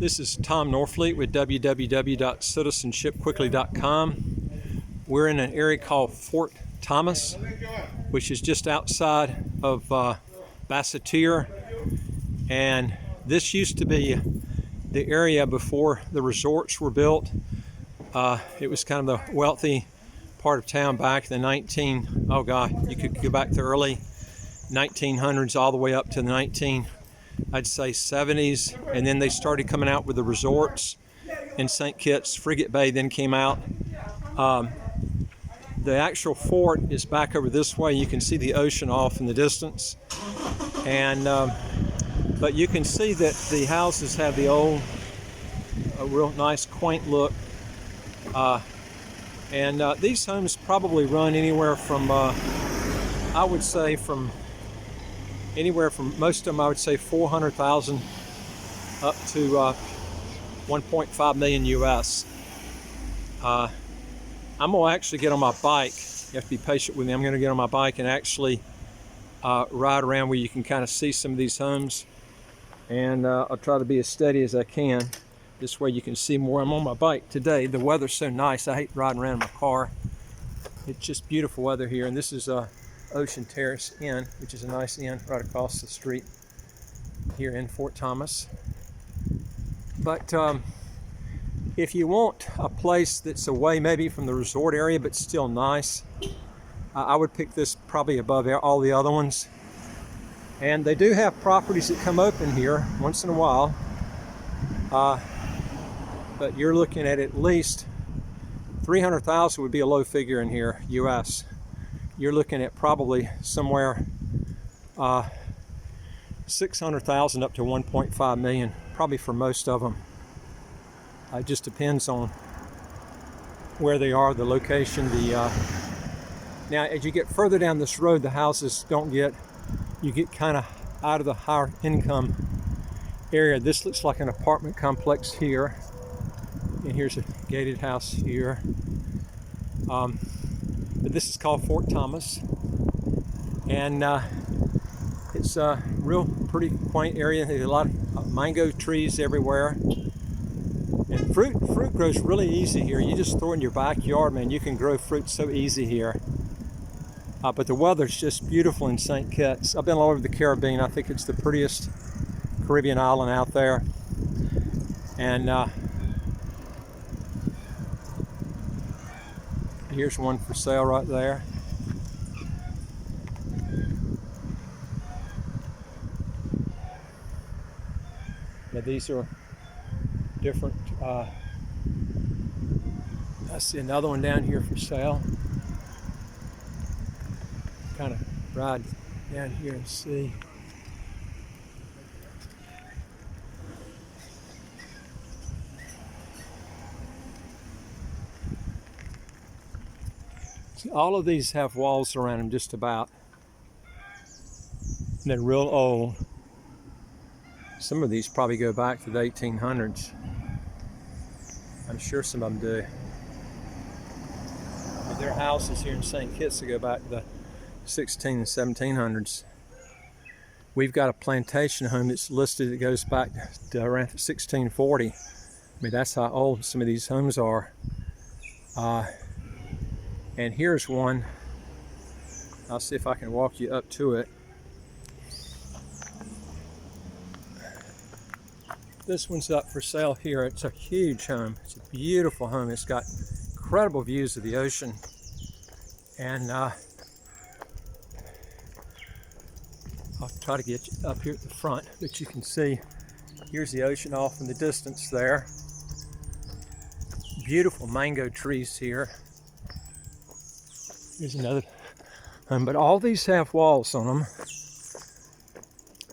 This is Tom Norfleet with www.citizenshipquickly.com. We're in an area called Fort Thomas, which is just outside of Basseterre, and this used to be the area before the resorts were built. It was kind of the wealthy part of town back in the you could go back to early 1900s all the way up to the I'd say 70s, and then they started coming out with the resorts in St. Kitts. Frigate Bay then came out. The actual fort is back over this way. You can see the ocean off in the distance, and but you can see that the houses have the old, real nice, quaint look. These homes probably run anywhere from, I would say, most of them, I would say 400,000 up to 1.5 million US. I'm gonna actually get on my bike. You have to be patient with me. I'm gonna get on my bike and actually ride around where you can kind of see some of these homes. And I'll try to be as steady as I can. This way you can see more. I'm on my bike today. The weather's so nice. I hate riding around in my car. It's just beautiful weather here. And this is Ocean Terrace Inn, which is a nice inn right across the street here in Fort Thomas. But if you want a place that's away maybe from the resort area but still nice, I would pick this probably above all the other ones. And they do have properties that come open here once in a while, but you're looking at least 300,000 would be a low figure in here, US. You're looking at probably somewhere 600,000 up to 1.5 million, probably for most of them. It just depends on where they are, the location. Now, as you get further down this road, the houses you get kind of out of the higher income area. This looks like an apartment complex here, and here's a gated house here. But this is called Fort Thomas, and it's a real pretty quaint area. There's a lot of mango trees everywhere, and fruit grows really easy here. You just throw it in your backyard, man. You can grow fruit so easy here. But the weather's just beautiful in St. Kitts. I've been all over the Caribbean. I think it's the prettiest Caribbean island out there, and here's one for sale right there. Now these are different. I see another one down here for sale. Kind of ride down here and see. All of these have walls around them just about. And they're real old. Some of these probably go back to the 1800s. I'm sure some of them do. But there are houses here in St. Kitts that go back to the 16 and 1700s. We've got a plantation home that's listed that goes back to around 1640. I mean, that's how old some of these homes are. And here's one. I'll see if I can walk you up to it. This one's up for sale here. It's a huge home. It's a beautiful home. It's got incredible views of the ocean. And I'll try to get you up here at the front, but you can see here's the ocean off in the distance there. Beautiful mango trees here. Here's another, but all these have walls on them.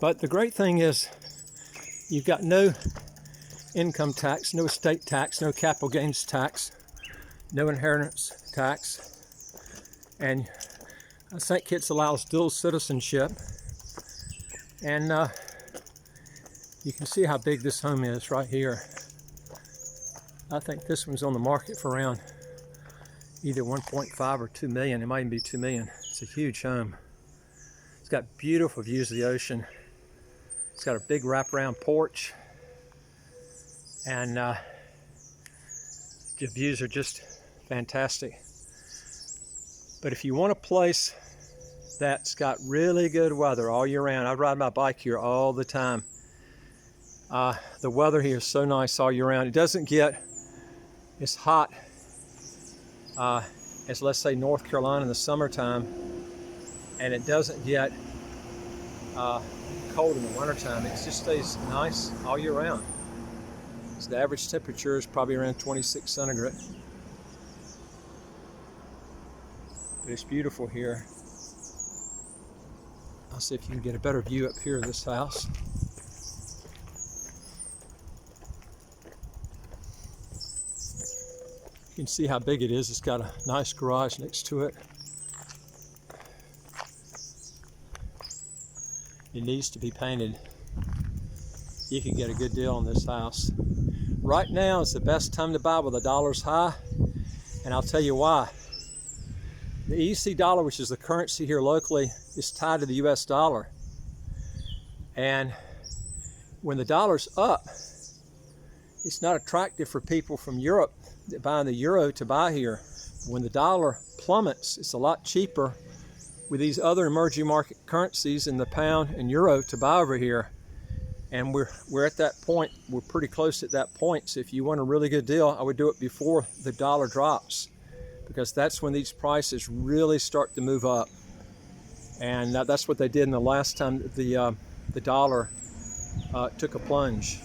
But the great thing is you've got no income tax, no estate tax, no capital gains tax, no inheritance tax. And St. Kitts allows dual citizenship. And you can see how big this home is right here. I think this one's on the market for around either 1.5 or 2 million. It might even be 2 million. It's a huge home. It's got beautiful views of the ocean. It's got a big wraparound porch. And the views are just fantastic. But if you want a place that's got really good weather all year round, I ride my bike here all the time. The weather here is so nice all year round. It doesn't get as hot as, let's say, North Carolina in the summertime, and it doesn't get cold in the wintertime. It just stays nice all year round. So the average temperature is probably around 26 centigrade. But it's beautiful here. I'll see if you can get a better view up here of this house. You can see how big it is. It's got a nice garage next to it. It needs to be painted. You can get a good deal on this house. Right now is the best time to buy with the dollar's high, and I'll tell you why. The EC dollar, which is the currency here locally, is tied to the US dollar. And when the dollar's up, it's not attractive for people from Europe that buy in the euro to buy here. When the dollar plummets, it's a lot cheaper with these other emerging market currencies in the pound and euro to buy over here. And we're at that point. We're pretty close at that point. So if you want a really good deal, I would do it before the dollar drops, because that's when these prices really start to move up. And that's what they did in the last time the dollar took a plunge.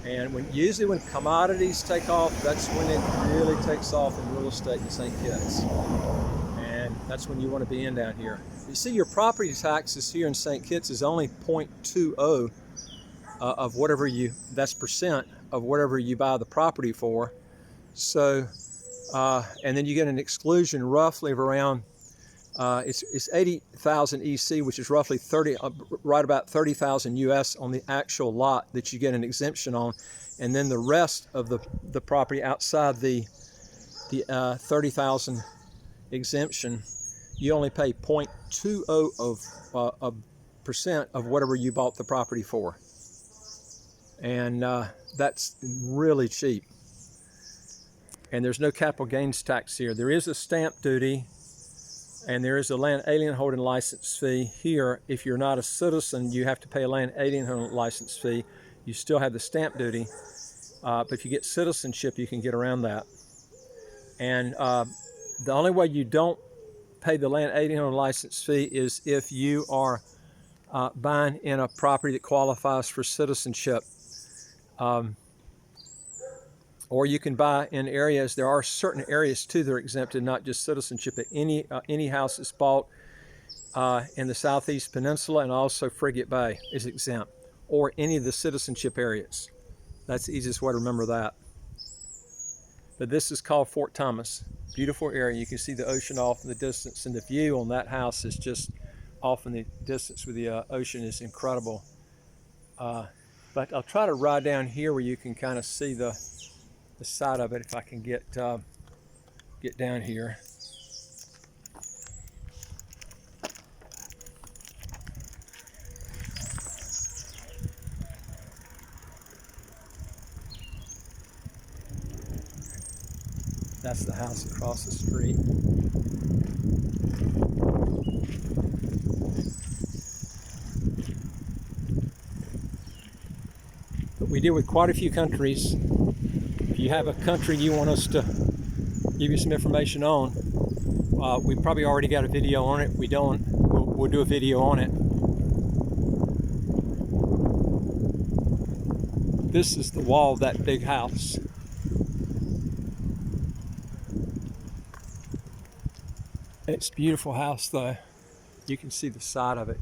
And usually when commodities take off, that's when it really takes off in real estate in St. Kitts. And that's when you want to be in down here. You see, your property taxes here in St. Kitts is only 0.20 of whatever that's percent of whatever you buy the property for. So, and then you get an exclusion roughly of around, it's 80,000 EC, which is roughly right about 30,000 US on the actual lot that you get an exemption on. And then the rest of the property outside the 30,000 exemption, you only pay 0.20 of percent of whatever you bought the property for. And that's really cheap. And there's no capital gains tax here. There is a stamp duty, and there is a land alien holding license fee here. If you're not a citizen, you have to pay a land alien holding license fee. You still have the stamp duty, but if you get citizenship, you can get around that. And the only way you don't pay the land alien holding license fee is if you are buying in a property that qualifies for citizenship. Or you can buy in areas, there are certain areas too that are exempted, not just citizenship, but any house that's bought in the Southeast Peninsula and also Frigate Bay is exempt, or any of the citizenship areas. That's the easiest way to remember that. But this is called Fort Thomas. Beautiful area. You can see the ocean off in the distance, and the view on that house is just off in the distance with the ocean is incredible. But I'll try to ride down here where you can kind of see the side of it if I can get down here. That's the house across the street. But we deal with quite a few countries. If you have a country you want us to give you some information on, we probably already got a video on it. If we don't, we'll do a video on it. This is the wall of that big house. It's a beautiful house though. You can see the side of it.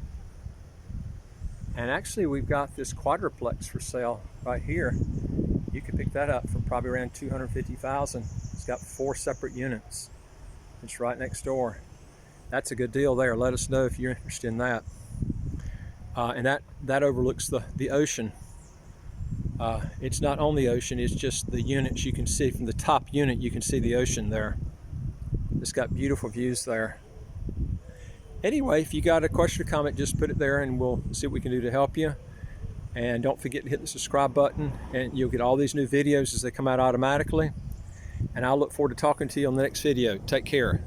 And actually we've got this quadruplex for sale right here. You can pick that up for probably around $250,000. It's got 4 separate units. It's right next door. That's a good deal there. Let us know if you're interested in that. And that overlooks the ocean. It's not on the ocean, it's just the units. You can see from the top unit, you can see the ocean there. It's got beautiful views there. Anyway, if you got a question or comment, just put it there and we'll see what we can do to help you. And don't forget to hit the subscribe button, and you'll get all these new videos as they come out automatically. And I'll look forward to talking to you on the next video. Take care.